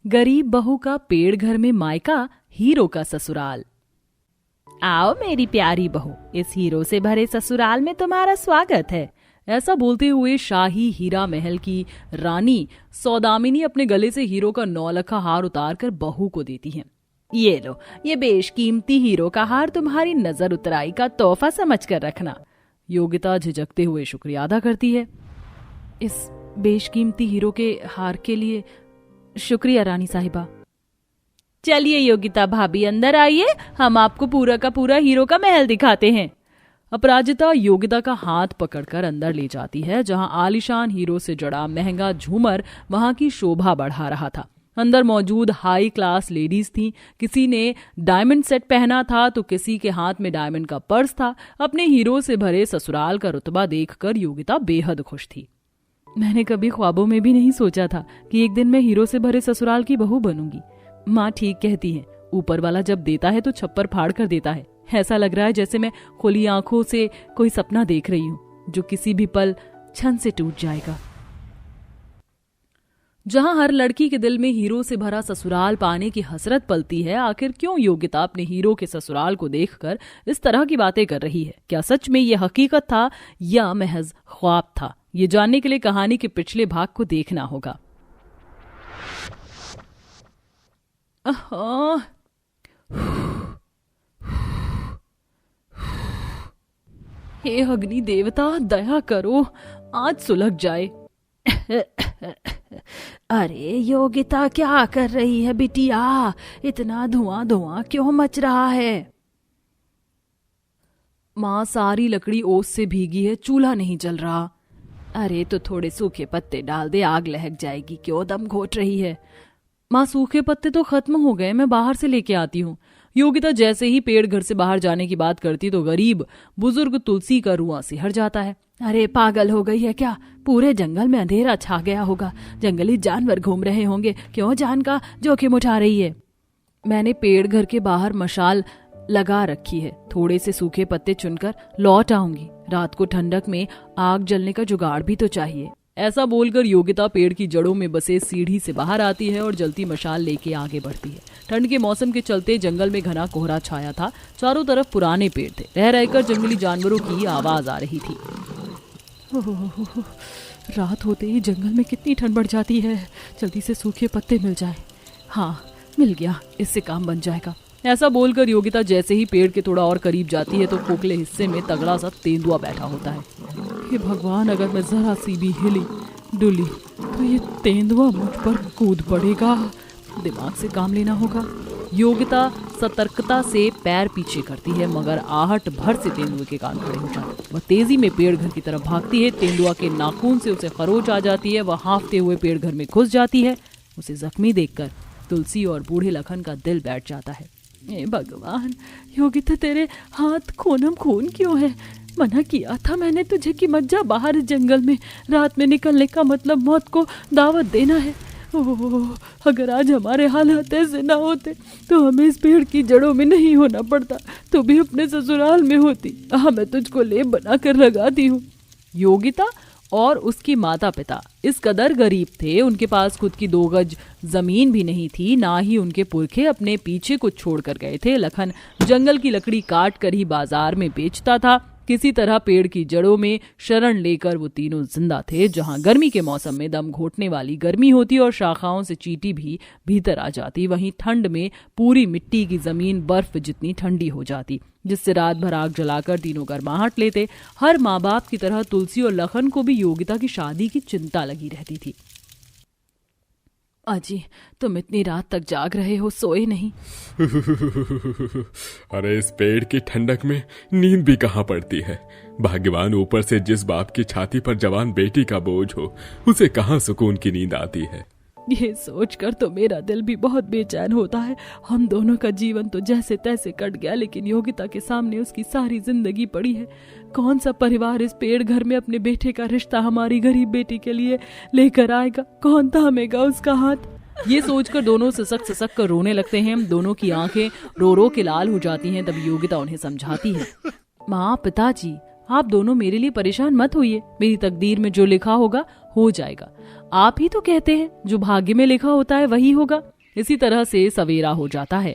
गरीब बहू का पेड़ घर में मायका, हीरो का ससुराल। आओ मेरी प्यारी बहू, इस हीरो से भरे ससुराल में तुम्हारा स्वागत है। ऐसा बोलते हुए शाही हीरा महल की रानी सौदामिनी अपने गले से हीरो का 9 लखा हार उतार कर बहू को देती है। ये लो, ये बेशकीमती हीरो का हार तुम्हारी नजर उतराई का तोहफा समझ कर रखना। योगिता झिझकते हुए शुक्रिया अदा करती है। इस बेशकीमती हीरो के हार के लिए शुक्रिया रानी साहिबा। चलिए योगिता भाभी, अंदर आइए, हम आपको पूरा का पूरा हीरो का महल दिखाते हैं। अपराजिता योगिता का हाथ पकड़कर अंदर ले जाती है, जहां आलीशान हीरो से जड़ा महंगा झूमर वहां की शोभा बढ़ा रहा था। अंदर मौजूद हाई क्लास लेडीज थीं। किसी ने डायमंड सेट पहना था तो किसी के हाथ में डायमंड का पर्स था। अपने हीरो से भरे ससुराल का रुतबा देखकर योगिता बेहद खुश थी। मैंने कभी ख्वाबों में भी नहीं सोचा था कि एक दिन मैं हीरो से भरे ससुराल की बहू बनूंगी। माँ ठीक कहती है, ऊपर वाला जब देता है तो छप्पर फाड़ कर देता है। ऐसा लग रहा है जैसे मैं खुली आंखों से कोई सपना देख रही हूँ जो किसी भी पल क्षण से टूट जाएगा। जहां हर लड़की के दिल में हीरो से भरा ससुराल पाने की हसरत पलती है, आखिर क्यों योगिता अपने हीरो के ससुराल को देखकर इस तरह की बातें कर रही है? क्या सच में ये हकीकत था या महज ख्वाब था? ये जानने के लिए कहानी के पिछले भाग को देखना होगा। हे अग्नि देवता, दया करो, आज सुलग जाए। अरे योगिता, क्या कर रही है बिटिया? इतना धुआं धुआं क्यों मच रहा है? माँ, सारी लकड़ी ओस से भीगी है, चूल्हा नहीं जल रहा। अरे तो थोड़े सूखे पत्ते डाल दे, आग लहक जाएगी। क्यों दम घोट रही है? माँ, सूखे पत्ते तो खत्म हो गए, मैं बाहर से लेके आती हूँ। योगिता जैसे ही पेड़ घर से बाहर जाने की बात करती तो गरीब बुजुर्ग तुलसी का रुआं सिहर जाता है। अरे पागल हो गई है क्या? पूरे जंगल में अंधेरा छा गया होगा, जंगली जानवर घूम रहे होंगे, क्यों जान का जोखिम उठा रही है? मैंने पेड़ घर के बाहर मशाल लगा रखी है, थोड़े से सूखे पत्ते चुनकर लौट आऊंगी। रात को ठंडक में आग जलने का जुगाड़ भी तो चाहिए। ऐसा बोलकर योगिता पेड़ की जड़ों में बसे सीढ़ी से बाहर आती है और जलती मशाल लेके आगे बढ़ती है। ठंड के मौसम के चलते जंगल में घना कोहरा छाया था। चारों तरफ पुराने पेड़ थे। रह रहकर जंगली जानवरों की आवाज आ रही थी। रात होते ही जंगल में कितनी ठंड बढ़ जाती है। जल्दी से सूखे पत्ते मिल जाए। हाँ, मिल गया, इससे काम बन जाएगा। ऐसा बोलकर योगिता जैसे ही पेड़ के थोड़ा और करीब जाती है तो खोखले हिस्से में तगड़ा सा तेंदुआ बैठा होता है। हे भगवान, अगर मैं जरा सी भी हिली डुली तो ये तेंदुआ मुझ पर कूद पड़ेगा। दिमाग से काम लेना होगा। योगिता सतर्कता से पैर पीछे करती है, मगर आहट भर से तेंदुए के कान खड़े हो जाते। वह तेजी में पेड़ घर की तरफ भागती है। तेंदुआ के नाखून से उसे खरोच आ जाती है। वह हांफते हुए पेड़ घर में घुस जाती है। उसे जख्मी देखकर तुलसी और बूढ़े लखन का दिल बैठ जाता है। ए भगवान, योगिता तेरे हाथ खूनम खून क्यों है? मना किया था मैंने तुझे कि मत जा बाहर इस जंगल में। रात में निकलने का मतलब मौत को दावत देना है। ओह, अगर आज हमारे हालात ऐसे ना होते तो हमें इस पेड़ की जड़ों में नहीं होना पड़ता, तो भी अपने ससुराल में होती। मैं तुझको लेप बना कर लगाती हूँ। योगिता और उसकी माता पिता इस कदर गरीब थे, उनके पास खुद की 2 गज जमीन भी नहीं थी, ना ही उनके पुरखे अपने पीछे कुछ छोड़ कर गए थे। लखन जंगल की लकड़ी काट कर ही बाजार में बेचता था। किसी तरह पेड़ की जड़ों में शरण लेकर वो तीनों जिंदा थे। जहां गर्मी के मौसम में दम घोटने वाली गर्मी होती और शाखाओं से चींटी भी भीतर आ जाती, वहीं ठंड में पूरी मिट्टी की जमीन बर्फ जितनी ठंडी हो जाती, जिससे रात भर आग जलाकर तीनों गर्माहट लेते। हर माँ बाप की तरह तुलसी और लखन को भी योगिता की शादी की चिंता लगी रहती थी। अजी, तुम इतनी रात तक जाग रहे हो, सोए नहीं? अरे इस पेड़ की ठंडक में नींद भी कहाँ पड़ती है। भाग्यवान ऊपर से जिस बाप की छाती पर जवान बेटी का बोझ हो, उसे कहाँ सुकून की नींद आती है। ये सोचकर तो मेरा दिल भी बहुत बेचैन होता है। हम दोनों का जीवन तो जैसे तैसे कट गया, लेकिन योगिता के सामने उसकी सारी जिंदगी पड़ी है। कौन सा परिवार इस पेड़ घर में अपने बेटे का रिश्ता हमारी गरीब बेटी के लिए लेकर आएगा? कौन थामेगा उसका हाथ? ये सोचकर दोनों सिसक कर रोने लगते हैं। दोनों की आंखें रो रो के लाल हो जाती हैं। तब योगिता उन्हें समझाती है, माँ, पिताजी, आप दोनों मेरे लिए परेशान मत होइए। मेरी तकदीर में जो लिखा होगा हो जाएगा। आप ही तो कहते हैं जो भाग्य में लिखा होता है वही होगा। इसी तरह से सवेरा हो जाता है।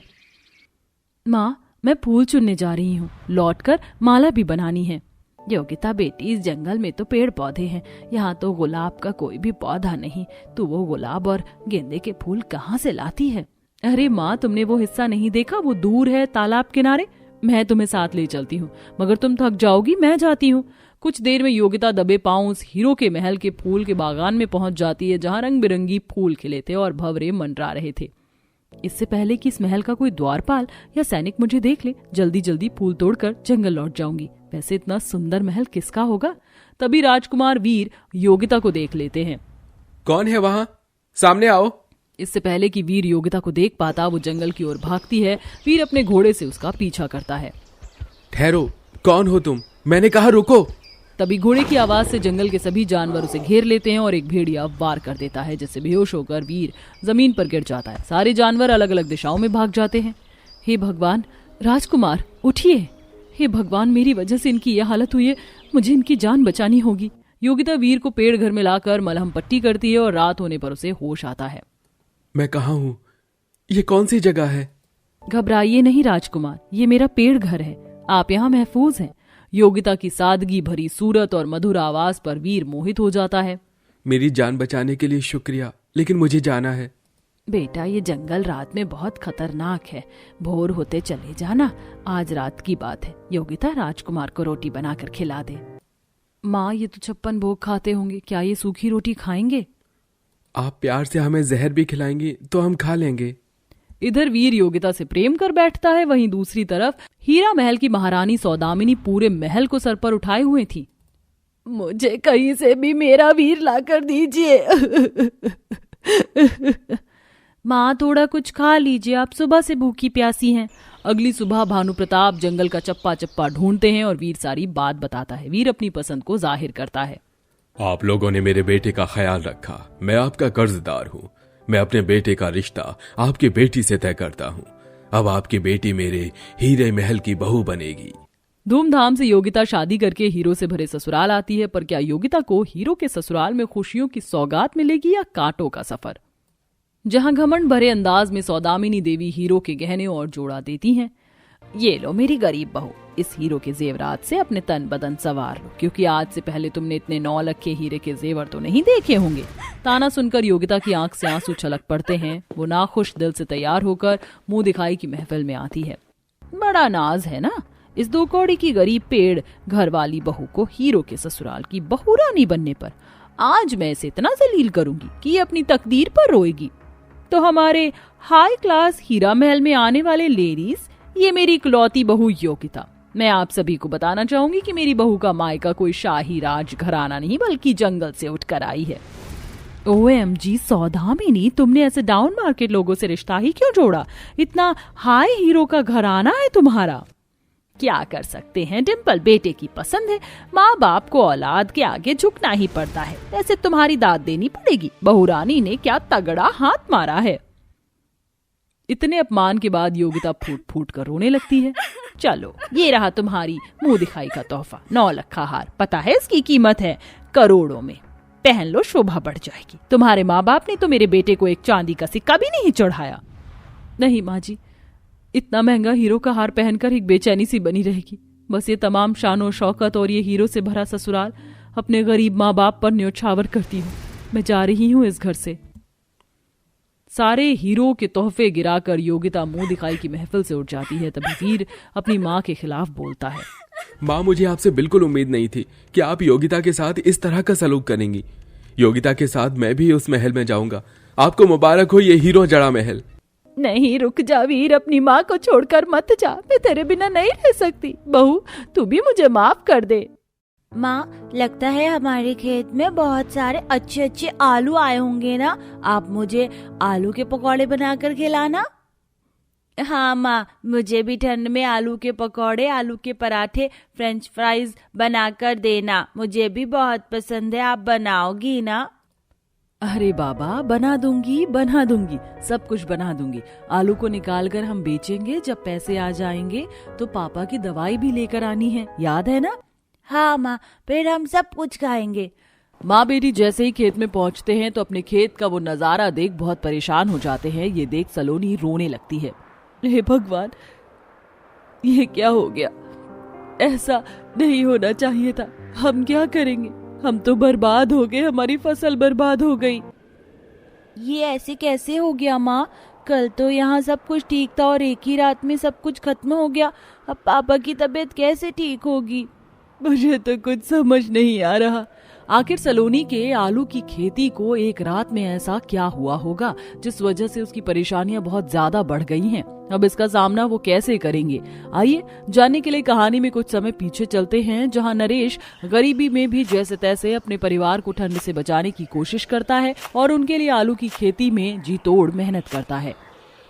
माँ, मैं फूल चुनने जा रही हूँ, लौटकर माला भी बनानी है। योगिता बेटी, इस जंगल में तो पेड़ पौधे हैं, यहाँ तो गुलाब का कोई भी पौधा नहीं। तू वो गुलाब और गेंदे के फूल कहाँ से लाती है? अरे माँ, तुमने वो हिस्सा नहीं देखा? वो दूर है तालाब किनारे। मैं तुम्हें साथ ले चलती हूँ, मगर तुम थक जाओगी, मैं जाती हूँ। कुछ देर में योगिता दबे पांव उस हीरो के महल के फूल के बागान में पहुंच जाती है, जहाँ रंग बिरंगी फूल खिले थे और भंवरे मंडरा रहे थे। इससे पहले कि इस महल का कोई द्वारपाल या सैनिक मुझे देख ले, जल्दी जल्दी फूल तोड़कर जंगल लौट जाऊंगी। वैसे इतना सुंदर महल किसका होगा? तभी राजकुमार वीर योगिता को देख लेते हैं। कौन है वहां? सामने आओ। इससे पहले कि वीर योगिता को देख पाता, वो जंगल की ओर भागती है। वीर अपने घोड़े से उसका पीछा करता है। ठहरो, कौन हो तुम? मैंने कहा रुको। तभी घोड़े की आवाज से जंगल के सभी जानवर उसे घेर लेते हैं और एक भेड़िया वार कर देता है, जिससे बेहोश होकर वीर जमीन पर गिर जाता है। सारे जानवर अलग अलग दिशाओं में भाग जाते हैं। हे भगवान, राजकुमार उठिए। हे भगवान, मेरी वजह से इनकी यह हालत हुई है, मुझे इनकी जान बचानी होगी। योगिता वीर को पेड़ घर में लाकर मलहम पट्टी करती है और रात होने पर उसे होश आता है। मैं कहाँ हूँ? ये कौन सी जगह है? घबराइए नहीं राजकुमार, ये मेरा पेड़ घर है, आप यहाँ महफूज हैं। योगिता की सादगी भरी सूरत और मधुर आवाज पर वीर मोहित हो जाता है। मेरी जान बचाने के लिए शुक्रिया, लेकिन मुझे जाना है। बेटा, ये जंगल रात में बहुत खतरनाक है, भोर होते चले जाना, आज रात की बात है। योगिता, राजकुमार को रोटी बनाकर खिला दे। माँ, ये तो 56 भोग खाते होंगे, क्या ये सूखी रोटी खाएंगे? आप प्यार से हमें जहर भी खिलाएंगी तो हम खा लेंगे। इधर वीर योगिता से प्रेम कर बैठता है, वहीं दूसरी तरफ हीरा महल की महारानी सौदामिनी पूरे महल को सर पर उठाए हुए थी। मुझे कहीं से भी मेरा वीर लाकर दीजिए। माँ, थोड़ा कुछ खा लीजिए, आप सुबह से भूखी प्यासी हैं। अगली सुबह भानु प्रताप जंगल का चप्पा चप्पा ढूंढते हैं और वीर सारी बात बताता है। वीर अपनी पसंद को जाहिर करता है। आप लोगों ने मेरे बेटे का ख्याल रखा, मैं आपका कर्जदार हूँ। मैं अपने बेटे का रिश्ता आपकी बेटी से तय करता हूँ। अब आपकी बेटी मेरे हीरे महल की बहू बनेगी। धूमधाम से योगिता शादी करके हीरो से भरे ससुराल आती है, पर क्या योगिता को हीरो के ससुराल में खुशियों की सौगात मिलेगी या कांटों का सफर? जहां घमंड भरे अंदाज में सौदामिनी देवी हीरो के गहने और जोड़ा देती हैं। ये लो मेरी गरीब बहू, इस हीरो के जेवरात से अपने तन बदन सवार लो, क्योंकि आज से पहले तुमने इतने 9 लाख के हीरे के जेवर तो नहीं देखे होंगे। ताना सुनकर योगिता की आंख से आंसू छलक पड़ते हैं। वो नाखुश दिल से तैयार होकर मुंह दिखाई की महफिल में आती है। बड़ा नाज है ना इस 2 कौड़ी की गरीब पेड़ घर वाली बहू को हीरो के ससुराल की बहू रानी बनने पर। आज मैं इसे इतना जलील करूंगी कि ये अपनी तकदीर पर रोएगी। तो हमारे हाई क्लास हीरा महल में आने वाले लेडीज, ये मेरी इकलौती बहू योगिता। मैं आप सभी को बताना चाहूंगी कि मेरी बहू का मायका कोई शाही राज घराना नहीं, बल्कि जंगल से उठकर आई है। OMG सौदामिनी, तुमने ऐसे डाउन मार्केट लोगों से रिश्ता ही क्यों जोड़ा? इतना हाई हीरो का घराना है तुम्हारा। क्या कर सकते हैं, डिम्पल बेटे की पसंद है। माँ बाप को औलाद के आगे झुकना ही पड़ता है। वैसे तुम्हारी दाद देनी पड़ेगी, बहू रानी ने क्या तगड़ा हाथ मारा है। इतने अपमान के बाद योगिता फूट फूट कर रोने लगती है। चलो, ये रहा तुम्हारी मुंह दिखाई का तोहफा, 9 लाख का हार। पता है इसकी कीमत है करोड़ों में। पहन लो, शोभा बढ़ जाएगी। तुम्हारे माँ बाप ने तो मेरे बेटे को एक चांदी का सिक्का भी नहीं चढ़ाया। नहीं माँ जी, इतना महंगा हीरो का हार पहनकर एक बेचैनी सी बनी रहेगी। बस ये तमाम शानो शौकत और ये हीरो से भरा ससुराल अपने गरीब माँ बाप पर न्योछावर करती हूँ। मैं जा रही हूँ इस घर से। सारे हीरो के तोहफे गिराकर योगिता मुंह दिखाई की महफिल से उठ जाती है। तभी वीर अपनी माँ के खिलाफ बोलता है। माँ, मुझे आपसे बिल्कुल उम्मीद नहीं थी कि आप योगिता के साथ इस तरह का सलूक करेंगी। योगिता के साथ मैं भी उस महल में जाऊंगा। आपको मुबारक हो ये हीरो जड़ा महल। नहीं, रुक जा वीर, अपनी माँ को छोड़कर मत जा। मैं तेरे बिना नहीं रह सकती। बहू, तू भी मुझे माफ कर दे। माँ, लगता है हमारे खेत में बहुत सारे अच्छे अच्छे आलू आए होंगे ना। आप मुझे आलू के पकौड़े बनाकर खिलाना। हाँ माँ, मुझे भी ठंड में आलू के पकौड़े, आलू के पराठे, फ्रेंच फ्राइज बनाकर देना। मुझे भी बहुत पसंद है। आप बनाओगी ना? अरे बाबा, बना दूंगी, सब कुछ बना दूंगी। आलू को निकाल कर हम बेचेंगे। जब पैसे आ जाएंगे तो पापा की दवाई भी लेकर आनी है, याद है ना? हाँ माँ, फिर हम सब कुछ खाएंगे। माँ बेटी जैसे ही खेत में पहुंचते हैं तो अपने खेत का वो नजारा देख बहुत परेशान हो जाते हैं। ये देख सलोनी रोने लगती है। हे भगवान, ये क्या हो गया? ऐसा नहीं होना चाहिए था। हम क्या करेंगे? हम तो बर्बाद हो गए, हमारी फसल बर्बाद हो गई। ये ऐसे कैसे हो गया माँ? कल तो यहाँ सब कुछ ठीक था और एक ही रात में सब कुछ खत्म हो गया। अब पापा की तबीयत कैसे ठीक होगी? मुझे तो कुछ समझ नहीं आ रहा। आखिर सलोनी के आलू की खेती को एक रात में ऐसा क्या हुआ होगा जिस वजह से उसकी परेशानियां बहुत ज्यादा बढ़ गई हैं। अब इसका सामना वो कैसे करेंगे? आइए जानने के लिए कहानी में कुछ समय पीछे चलते हैं, जहां नरेश गरीबी में भी जैसे तैसे अपने परिवार को ठंड से बचाने की कोशिश करता है और उनके लिए आलू की खेती में जी तोड़ मेहनत करता है।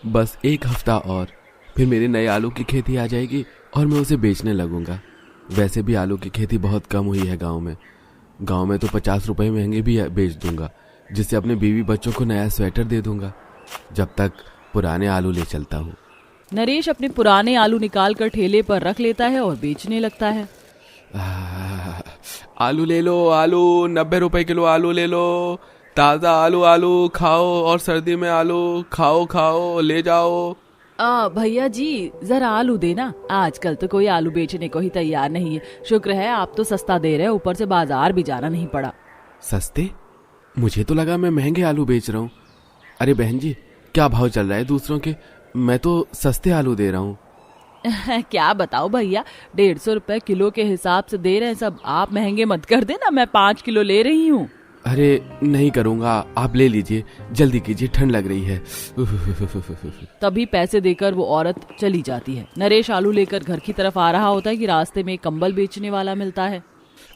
बस एक हफ्ता और, फिर मेरी नई आलू की खेती आ जाएगी और मैं उसे बेचने लगूंगा। वैसे भी आलू की खेती बहुत कम हुई है गांव में तो 50 रुपए महंगे भी बेच दूंगा, जिससे अपने बीवी बच्चों को नया स्वेटर दे दूंगा। जब तक पुराने आलू ले चलता हूँ। नरेश अपने पुराने आलू निकाल कर ठेले पर रख लेता है और बेचने लगता है। आलू ले लो, आलू 90 रुपए किलो आलू ले लो। ताज़ा आलू खाओ और सर्दी में आलू खाओ ले जाओ। भैया जी जरा आलू देना, आजकल तो कोई आलू बेचने को ही तैयार नहीं है। शुक्र है आप तो सस्ता दे रहे हो, ऊपर से बाजार भी जाना नहीं पड़ा। सस्ते? मुझे तो लगा मैं महंगे आलू बेच रहा हूँ। अरे बहन जी, क्या भाव चल रहा है दूसरों के? मैं तो सस्ते आलू दे रहा हूँ। क्या बताओ भैया, 150 रुपए किलो के हिसाब से दे रहे हैं सब। आप महंगे मत कर देना, मैं 5 किलो ले रही हूँ। अरे नहीं करूँगा, आप ले लीजिए, जल्दी कीजिए, ठंड लग रही है। तभी पैसे देकर वो औरत चली जाती है। नरेश आलू लेकर घर की तरफ आ रहा होता है कि रास्ते में एक कंबल बेचने वाला मिलता है।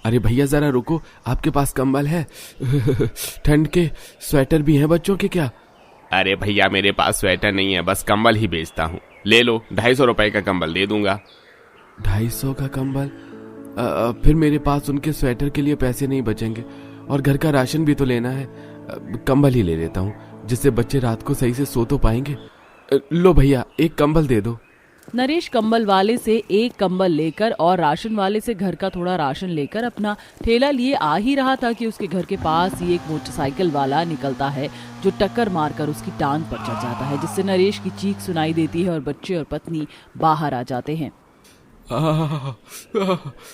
अरे भैया जरा रुको, आपके पास कंबल है? ठंड के स्वेटर भी हैं बच्चों के क्या? अरे भैया मेरे पास स्वेटर नहीं है, बस कंबल ही बेचता हूँ। ले लो, 250 रुपए का कंबल दे दूंगा। 250 का कंबल? फिर मेरे पास उनके स्वेटर के लिए पैसे नहीं बचेंगे और घर का राशन भी तो लेना है। कंबल ही ले लेता हूँ, जिससे बच्चे रात को सही से सो तो पाएंगे। लो भैया, एक कंबल दे दो। नरेश कंबल वाले से एक कंबल लेकर और राशन वाले से घर का थोड़ा राशन लेकर अपना ठेला लिए आ ही रहा था कि उसके घर के पास ही एक मोटरसाइकिल वाला निकलता है, जो टक्कर मारकर उसकी टांग पर चढ़ जाता है, जिससे नरेश की चीख सुनाई देती है और बच्चे और पत्नी बाहर आ जाते हैं।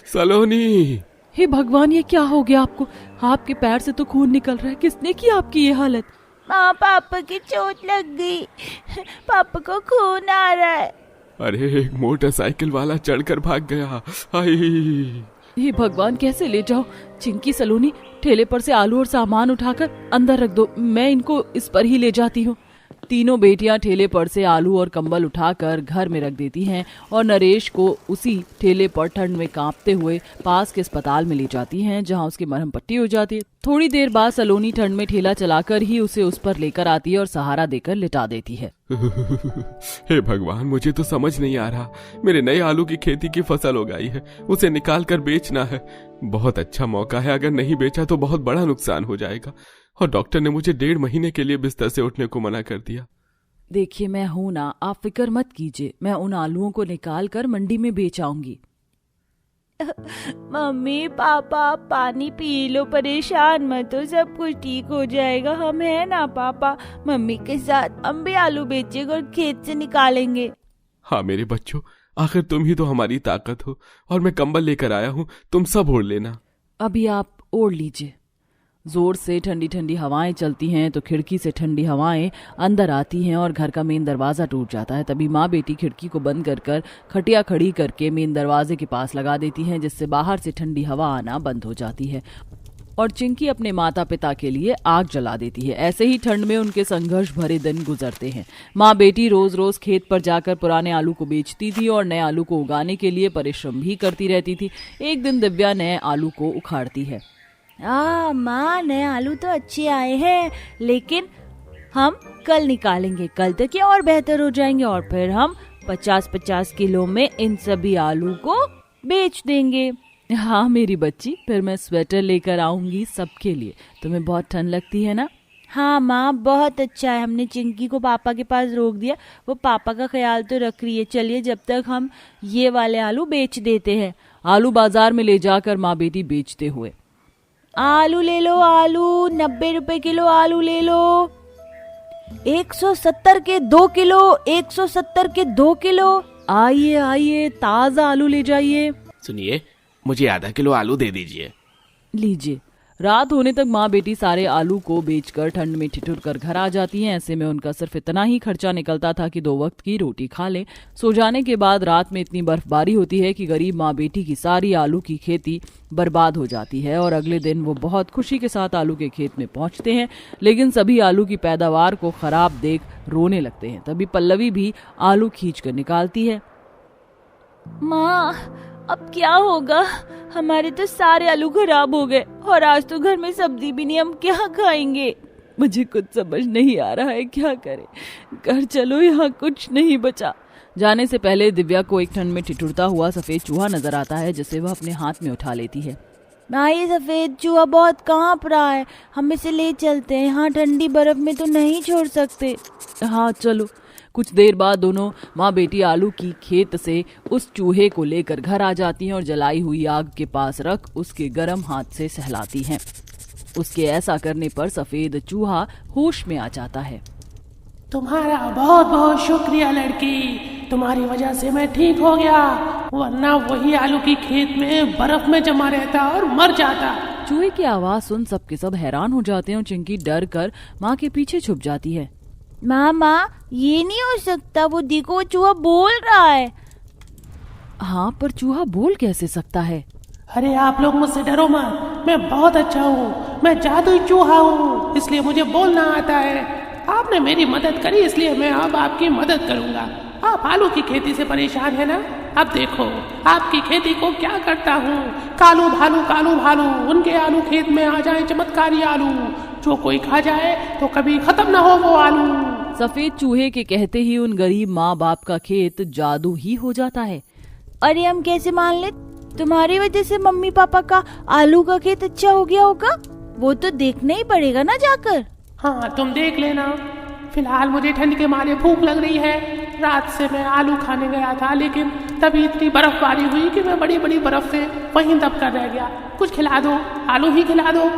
सलोनी! हे भगवान, ये क्या हो गया आपको? आपके पैर से तो खून निकल रहा है। किसने की आपकी ये हालत? माँ, पापा की चोट लग गई, पापा को खून आ रहा है। अरे एक मोटरसाइकिल वाला चढ़कर भाग गया। हे भगवान, कैसे ले जाओ? चिंकी, सलोनी, ठेले पर से आलू और सामान उठाकर अंदर रख दो, मैं इनको इस पर ही ले जाती हूँ। तीनों बेटियां ठेले पर से आलू और कंबल उठाकर घर में रख देती हैं और नरेश को उसी ठेले पर ठंड में कांपते हुए पास के अस्पताल में ले जाती हैं, जहां उसकी मरहम पट्टी हो जाती है। थोड़ी देर बाद सलोनी ठंड में ठेला चलाकर ही उसे उस पर लेकर आती है और सहारा देकर लिटा देती है। हे भगवान, मुझे तो समझ नहीं आ रहा। मेरे नए आलू की खेती की फसल उगाई है, उसे निकाल कर बेचना है। बहुत अच्छा मौका है, अगर नहीं बेचा तो बहुत बड़ा नुकसान हो जाएगा। और डॉक्टर ने मुझे 1.5 महीने के लिए बिस्तर से उठने को मना कर दिया। देखिए मैं हूं ना, आप फिक्र मत कीजिए, मैं उन आलूओं को निकाल कर मंडी में बेच आऊंगी। मम्मी पापा पानी पी लो, परेशान मत हो, सब कुछ ठीक हो जाएगा। हम है ना पापा, मम्मी के साथ हम भी आलू बेचेंगे और खेत से निकालेंगे। हाँ मेरे बच्चों, आखिर तुम ही तो हमारी ताकत हो। और मैं कंबल लेकर आया हूँ, तुम सब ओढ़ लेना। अभी आप ओढ़ लीजिए। जोर से ठंडी ठंडी हवाएं चलती हैं तो खिड़की से ठंडी हवाएं अंदर आती हैं और घर का मेन दरवाजा टूट जाता है। तभी माँ बेटी खिड़की को बंद कर खटिया खड़ी करके मेन दरवाजे के पास लगा देती हैं, जिससे बाहर से ठंडी हवा आना बंद हो जाती है। और चिंकी अपने माता पिता के लिए आग जला देती है। ऐसे ही ठंड में उनके संघर्ष भरे दिन गुजरते हैं। माँ बेटी रोज रोज खेत पर जाकर पुराने आलू को बेचती थी और नए आलू को उगाने के लिए परिश्रम भी करती रहती थी। एक दिन दिव्या नए आलू को उखाड़ती है। माँ, नए आलू तो अच्छे आए हैं, लेकिन हम कल निकालेंगे, कल तक ये और बेहतर हो जाएंगे और फिर हम 50-50 किलो में इन सभी आलू को बेच देंगे। हाँ मेरी बच्ची, फिर मैं स्वेटर लेकर आऊंगी सबके लिए। तुम्हें बहुत ठंड लगती है ना? हाँ माँ, बहुत अच्छा है, हमने चिंकी को पापा के पास रोक दिया, वो पापा का ख्याल तो रख रही है। चलिए जब तक हम ये वाले आलू बेच देते हैं। आलू बाजार में ले जाकर माँ बेटी बेचते हुए। आलू ले लो, आलू 90 रुपए किलो आलू ले लो। 170 के 2 किलो, 170 के 2 किलो। आइए आइए, ताजा आलू ले जाइए। सुनिए, मुझे आधा किलो आलू दे दीजिए। लीजिए। रात होने तक माँ बेटी सारे आलू को बेचकर ठंड में ठिठुर कर घर आ जाती हैं। ऐसे में उनका सिर्फ इतना ही खर्चा निकलता था कि 2 वक्त की रोटी खा लें। सो जाने के बाद रात में इतनी बर्फबारी होती है कि गरीब माँ बेटी की सारी आलू की खेती बर्बाद हो जाती है और अगले दिन वो बहुत खुशी के साथ आलू के खेत में पहुंचते हैं, लेकिन सभी आलू की पैदावार को खराब देख रोने लगते हैं। तभी पल्लवी भी आलू खींच कर निकालती है। माँ, अब क्या होगा? हमारे तो सारे आलू खराब हो गए और आज तो घर में सब्जी भी नहीं, हम क्या खाएंगे? मुझे कुछ समझ नहीं आ रहा है, क्या करें। घर चलो, यहाँ कुछ नहीं बचा। जाने से पहले दिव्या को एक ठंड में ठिठुरता हुआ सफेद चूहा नजर आता है, जिसे वह अपने हाथ में उठा लेती है। माँ, ये सफेद चूहा बहुत कांप रहा है, हम इसे ले चलते हैं। यहाँ ठंडी बर्फ में तो नहीं छोड़ सकते। हाँ चलो। कुछ देर बाद दोनों माँ बेटी आलू की खेत से उस चूहे को लेकर घर आ जाती हैं और जलाई हुई आग के पास रख उसके गर्म हाथ से सहलाती हैं। उसके ऐसा करने पर सफेद चूहा होश में आ जाता है। तुम्हारा बहुत बहुत शुक्रिया लड़की, तुम्हारी वजह से मैं ठीक हो गया, वरना वही आलू की खेत में बर्फ में जमा रहता और मर जाता। चूहे की आवाज सुन सबके सब हैरान हो जाते हैं और चिंकी डर कर माँ के पीछे छुप जाती है। माँ, ये नहीं हो सकता, वो देखो, वो चूहा बोल रहा है। हाँ, पर चूहा बोल कैसे सकता है? अरे आप लोग मुझसे डरो मत, मैं बहुत अच्छा हूँ, मैं जादुई चूहा हूँ, इसलिए मुझे बोलना आता है। आपने मेरी मदद करी, इसलिए मैं अब आपकी मदद करूँगा। आप आलू की खेती से परेशान है ना? अब देखो आपकी खेती को क्या करता हूँ। कालू भालू उनके आलू खेत में आ जाए, चमत्कारी आलू, जो कोई खा जाए तो कभी खत्म ना हो वो आलू। सफेद चूहे के कहते ही उन गरीब माँ बाप का खेत जादू ही हो जाता है। अरे हम कैसे मान ले? तुम्हारी वजह से मम्मी पापा का आलू का खेत अच्छा हो गया होगा, वो तो देखना ही पड़ेगा ना जाकर। हाँ, तुम देख लेना। फिलहाल मुझे ठंड के मारे भूख लग रही है। रात से मैं आलू खाने गया था, लेकिन तभी इतनी बर्फबारी हुई कि मैं बड़ी बड़ी बर्फ से वहीं दब कर रह गया। कुछ खिला दो, आलू ही खिला दो।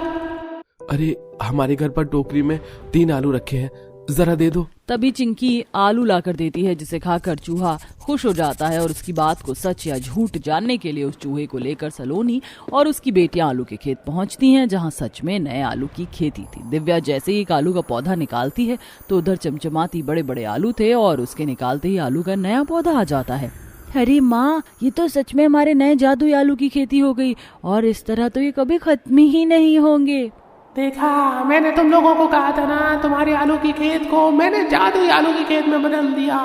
अरे हमारे घर पर टोकरी में 3 आलू रखे हैं, जरा दे दो। तभी चिंकी आलू लाकर देती है, जिसे खाकर चूहा खुश हो जाता है और उसकी बात को सच या झूठ जानने के लिए उस चूहे को लेकर सलोनी और उसकी बेटियां आलू के खेत पहुंचती हैं, जहां सच में नए आलू की खेती थी। दिव्या जैसे ही एक आलू का पौधा निकालती है तो उधर चमचमाती बड़े बड़े आलू थे और उसके निकालते ही आलू का नया पौधा आ जाता है। अरे माँ, ये तो सच में हमारे नए जादुई आलू की खेती हो गई और इस तरह तो ये कभी खत्म ही नहीं होंगे। देखा, मैंने तुम लोगों को कहा था ना, तुम्हारे आलू की खेत को मैंने जादुई आलू की खेत में बदल दिया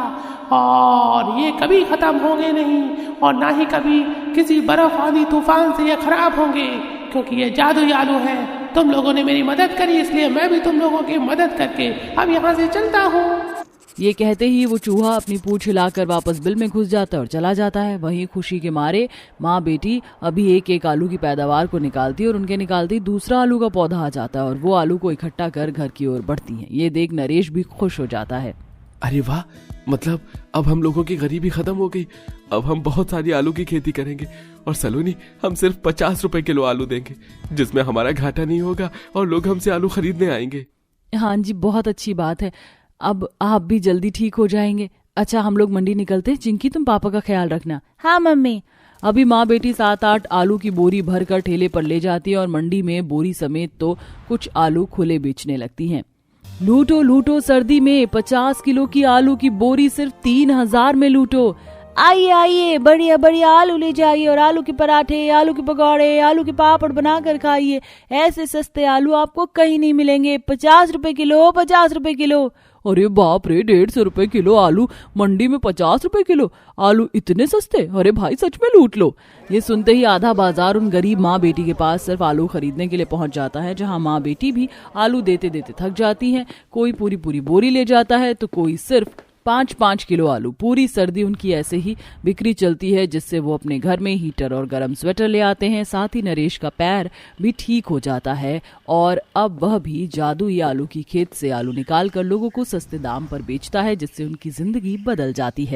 और ये कभी खत्म होंगे नहीं और ना ही कभी किसी बर्फ आंधी तूफान से ये खराब होंगे, क्योंकि ये जादुई आलू है। तुम लोगों ने मेरी मदद करी, इसलिए मैं भी तुम लोगों की मदद करके अब यहाँ से चलता हूँ। ये कहते ही वो चूहा अपनी पूंछ हिलाकर वापस बिल में घुस जाता है और चला जाता है। वहीं खुशी के मारे माँ बेटी अभी एक एक आलू की पैदावार को निकालती है और उनके निकालती दूसरा आलू का पौधा आ जाता है और वो आलू को इकट्ठा कर घर की ओर बढ़ती हैं। ये देख नरेश भी खुश हो जाता है। अरे वाह, मतलब अब हम लोगों की गरीबी खत्म हो गई। अब हम बहुत सारी आलू की खेती करेंगे और सलोनी, हम सिर्फ 50 रुपए किलो आलू देंगे, जिसमें हमारा घाटा नहीं होगा और लोग हमसे आलू खरीदने आएंगे। हाँ जी, बहुत अच्छी बात है। अब आप भी जल्दी ठीक हो जाएंगे। अच्छा, हम लोग मंडी निकलते हैं। चिंकी, तुम पापा का ख्याल रखना। हाँ मम्मी। अभी माँ बेटी 7-8 आलू की बोरी भरकर ठेले पर ले जाती है और मंडी में बोरी समेत तो कुछ आलू खुले बेचने लगती हैं। लूटो लूटो सर्दी में 50 किलो की आलू की बोरी सिर्फ 3000 में लूटो। आइए आइए, बढ़िया बढ़िया आलू ले जाइए और आलू के पराठे, आलू के पकौड़े, आलू के पापड़ बनाकर खाइए। ऐसे सस्ते आलू आपको कहीं नहीं मिलेंगे। 50 रुपए किलो, 50 रुपए किलो। अरे बाप रे, 150 रुपए किलो आलू, मंडी में 50 रुपए किलो आलू, इतने सस्ते? अरे भाई, सच में लूट लो। ये सुनते ही आधा बाजार उन गरीब माँ बेटी के पास सिर्फ आलू खरीदने के लिए पहुंच जाता है, जहां माँ बेटी भी आलू देते देते थक जाती हैं। कोई पूरी पूरी बोरी ले जाता है तो कोई सिर्फ 5-5 किलो आलू। पूरी सर्दी उनकी ऐसे ही बिक्री चलती है, जिससे वो अपने घर में हीटर और गर्म स्वेटर ले आते हैं। साथ ही नरेश का पैर भी ठीक हो जाता है और अब वह भी जादुई आलू की खेत से आलू निकाल कर लोगों को सस्ते दाम पर बेचता है, जिससे उनकी जिंदगी बदल जाती है।